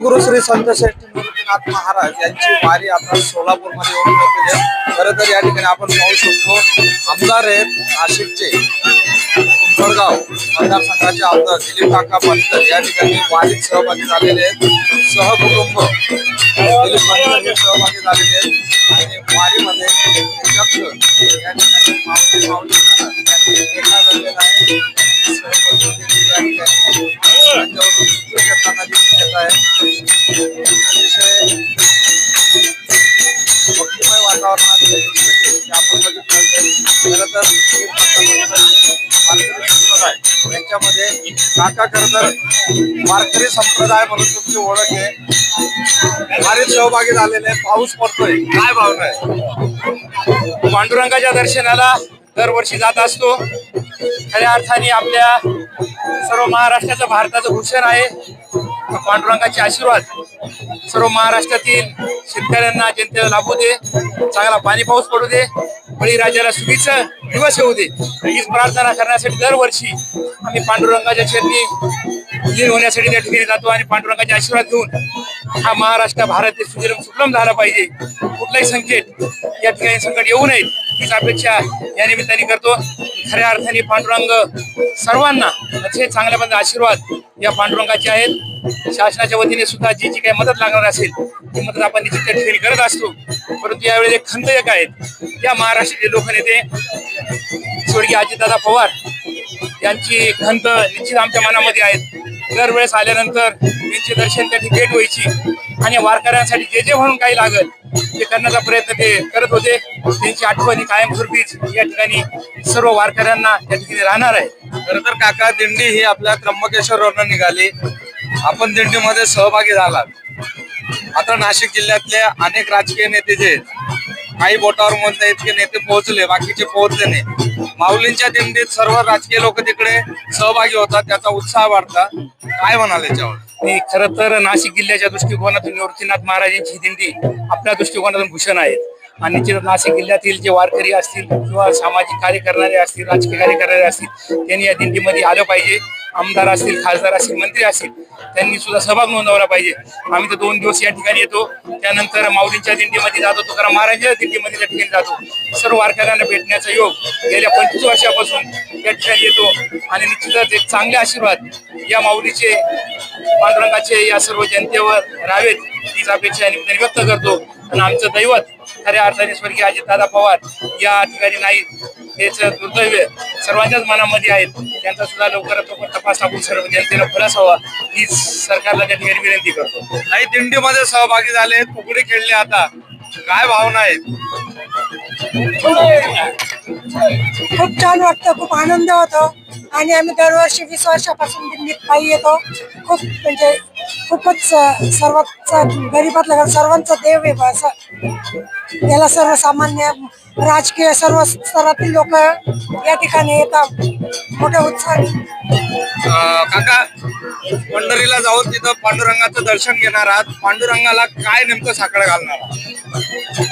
गुरु श्री संत श्रेष्ठ निवृत्तीनाथ महाराज यांची वारी आता सोलापूरमध्ये होऊन होते। खरं तर या ठिकाणी आपण पाहू शकतो आमदार आहेत नाशिकचे पिंपळगाव मतदारसंघाचे आमदार दिलीप काका पंत या ठिकाणी वारीत सहभागी झालेले आहेत। सहकुटुंब दिलीप पंत सहभागी झालेले आहेत आणि वारीमध्ये या ठिकाणी माऊली माऊली एका झालेला आहे। सहपंच या ठिकाणी करताना दिसून येत आहे। अतिशय भक्तिमय वातावरणात आपण बघितलं खरं तर यांच्यामध्ये काका खरं तर वारकरी संप्रदाय म्हणून तुमची ओळख आहे। वारीत सहभागी झालेले पाऊस पडतोय, काय भावना आहे? पांडुरंगाच्या दर्शनाला दरवर्षी जात असतो। खऱ्या अर्थाने आपल्या सर्व महाराष्ट्राचं भारताचं भूषण आहे पांडुरंगाचे आशीर्वाद सर्व महाराष्ट्रातील शेतकऱ्यांना जनतेला लाभू दे, चांगला पाणी पाऊस पडू दे, बळीराजाला सुखीचं दिवस येऊ दे हीच प्रार्थना करण्यासाठी दरवर्षी आम्ही पांडुरंगाच्या चरणी लीन होण्यासाठी त्या ठिकाणी जातो आणि पांडुरंगाचे आशीर्वाद घेऊन हा महाराष्ट्र भारत सुखलम झाला पाहिजे। कुठलाही संकट या ठिकाणी संकट येऊ नये हीच अपेक्षा या निमित्ताने करतो। खऱ्या अर्थाने पांडुरंग सर्वांना असे चांगल्या पद्धतीने आशीर्वाद या पांडुरंगाचे आहेत। शासनाच्या वतीने सुद्धा जी काही मदत लागणार असेल ती मदत आपण निश्चित त्या ठिकाणी करत असतो। परंतु यावेळी एक खंत एक आहेत या महाराष्ट्राचे लोकनेते स्वर्गीय अजितदादा पवार यांची खंत निश्चित आमच्या मनामध्ये आहेत। दरवेळेस आल्यानंतर त्यांचे दर्शन त्या ठिकाणी भेट व्हायची आणि वारकऱ्यांसाठी जे जे म्हणून काही लागल ते करण्याचा प्रयत्न ते करत होते। त्यांची आठवणी कायमस्वरूपीच या ठिकाणी सर्व वारकऱ्यांना त्या ठिकाणी राहणार आहे। खरं तर काका दिंडी ही आपल्या त्र्यंबकेश्वरवरून निघाली, आपण दिंडीमध्ये सहभागी झालात। आता नाशिक जिल्ह्यातले अनेक राजकीय नेते जे काही बोटावर मोजले इतके नेते पोहोचले, बाकीचे पोहोचले नाही। माऊलींच्या दिंडीत सर्व राजकीय लोक तिकडे सहभागी होतात, त्याचा उत्साह वाढता, काय म्हणाल याच्यावर? खरं तर नाशिक जिल्ह्याच्या दृष्टिकोनातून निवृत्तीनाथ महाराजांची दिंडी आपल्या दृष्टिकोनातून भूषण आहे आणि निश्चित नाशिक जिल्ह्यातील जे वारकरी असतील किंवा सामाजिक कार्य करणारे असतील, राजकीय कार्य करणारे असतील त्यांनी या दिंडीमध्ये आलं पाहिजे। आमदार असतील, खासदार असतील, मंत्री असतील त्यांनी सुद्धा सहभाग नोंदवला पाहिजे। आम्ही तर 2 दिवस या ठिकाणी येतो, त्यानंतर माऊलींच्या दिंडीमध्ये जातो, तुकाराम महाराजांच्या दिंडीमध्ये त्या ठिकाणी जातो। सर्व वारकऱ्यांना भेटण्याचा योग गेल्या 25 वर्षापासून या ठिकाणी येतो आणि निश्चितच एक चांगले आशीर्वाद या माऊलीचे पांडुरंगाचे या सर्व जनतेवर राहावेत हीच अपेक्षा निमित्ताने व्यक्त करतो। आणि आमचं दैवत खऱ्या अर्थाने स्वर्गीय अजितदादा पवार या ठिकाणी नाही, हेच दुर्दैव सर्वांच्याच मनामध्ये आहेत। त्यांचा सुद्धा लवकरात लवकर तपास टाकून सर्व जनतेला खुलासा व्हावा ही सरकारला त्या ठिकाणी विनंती करतो। काही दिंडीमध्ये सहभागी झाले, फुगडी खेळली, आता काय भावना आहेत? खूप छान वाटतं, खूप आनंद होतो आणि आम्ही दरवर्षी 20 वर्षापासून दिंडीत पायी येतो। खूप म्हणजे खूपच सर्वात गरीबातला सर्वांचा देव आहे असं याला सर्वसामान्य राजकीय सर्व स्तरातील लोक या ठिकाणी येतात मोठ्या उत्साहाने। काका पंढरीला जाऊन तिथं पांडुरंगाचं दर्शन घेणार आहात, पांडुरंगाला काय नेमकं साकडं घालणार?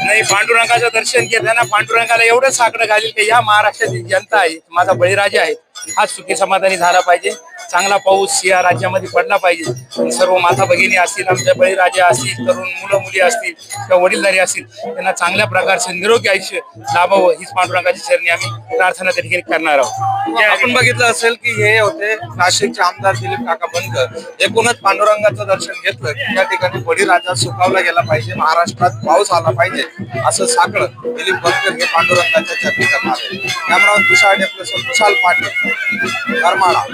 नाही, पांडुरंगाचं दर्शन घेताना पांडुरंगाला एवढं साकडं घालील की या महाराष्ट्रातील जनता आहे, माझा बळीराजा आहे, हा सुखी समाधानी झाला पाहिजे। चांगला पाऊस या राज्यामध्ये पडला पाहिजे। सर्व माता भगिनी असतील, आमच्या बळीराजा असतील, तरुण मुलं मुली असतील किंवा वडीलधारी असतील त्यांना चांगल्या प्रकारचे निरोगी आयुष्य लाभावं हीच पांडुरंगाची चरणी आम्ही प्रार्थना त्या ठिकाणी करणार आहोत। आपण बघितलं असेल की हे होते नाशिकचे आमदार दिलीप काका पंत। एकूणच पांडुरंगाचं दर्शन घेतलं त्या ठिकाणी बळीराजा सुखावला गेला पाहिजे, महाराष्ट्रात पाऊस आला पाहिजे असं साकडं दिलीप पंत हे पांडुरंगाच्या चरणी करणार आहे। कॅमेरामन तुषार पाटील, करमाळा।